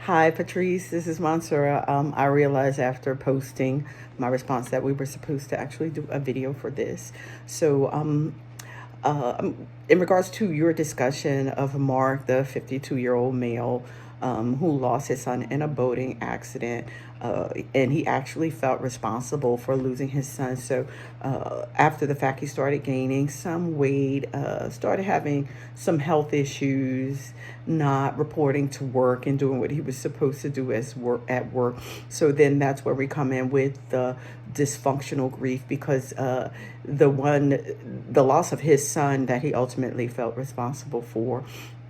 Hi, Patrice. This is Mansura. I realized after posting my response that we were supposed to actually do a video for this. So, in regards to your discussion of Mark, the 52-year-old male who lost his son in a boating accident, and he actually felt responsible for losing his son. So, after the fact, he started gaining some weight, started having some health issues, not reporting to work and doing what he was supposed to do as work at work. So then that's where we come in with the dysfunctional grief, because the loss of his son that he ultimately felt responsible for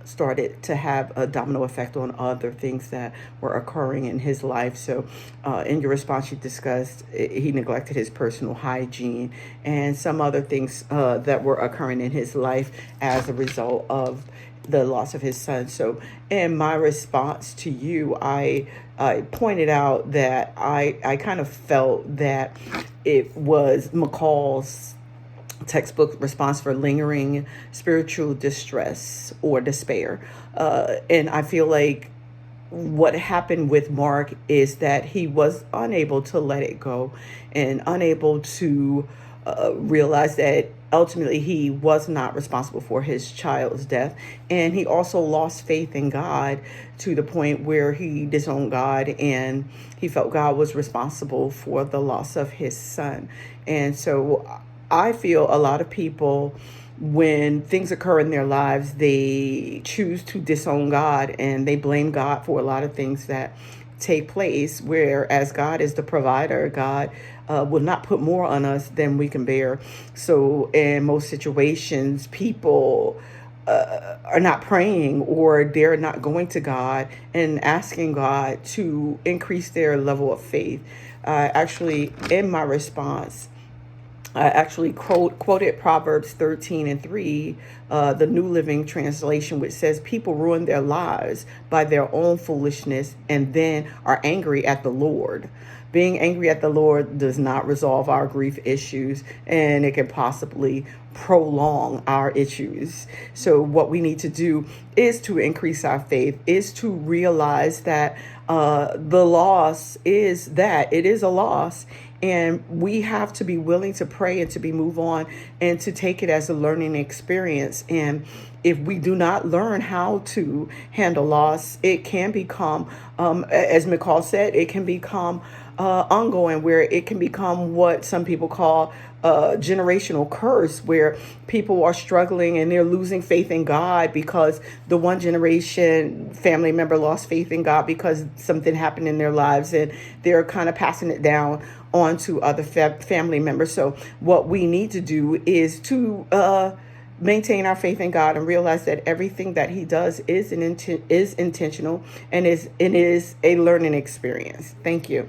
started to have a domino effect on other things that were occurring in his life. So in your response, you discussed he neglected his personal hygiene and some other things that were occurring in his life as a result of the loss of his son. So in my response to you, I pointed out that I kind of felt that it was McCall's textbook response for lingering spiritual distress or despair. And I feel like what happened with Mark is that he was unable to let it go and unable to realize that ultimately he was not responsible for his child's death. And he also lost faith in God to the point where he disowned God and he felt God was responsible for the loss of his son. And so I feel a lot of people, when things occur in their lives, they choose to disown God and they blame God for a lot of things that take place, whereas God is the provider. God will not put more on us than we can bear. So in most situations, people are not praying, or they're not going to God and asking God to increase their level of faith. Actually, in my response, I actually quoted Proverbs 13:3, the New Living Translation, which says, people ruin their lives by their own foolishness and then are angry at the Lord. Being angry at the Lord does not resolve our grief issues, and it can possibly prolong our issues. So what we need to do is to increase our faith, is to realize that the loss is that it is a loss. And we have to be willing to pray and to be move on and to take it as a learning experience. And if we do not learn how to handle loss, it can become, as McCall said, it can become ongoing, where it can become what some people call a generational curse, where people are struggling and they're losing faith in God because the one generation family member lost faith in God because something happened in their lives, and they're kind of passing it down onto other family members. So what we need to do is to maintain our faith in God and realize that everything that He does is intentional and is a learning experience. Thank you.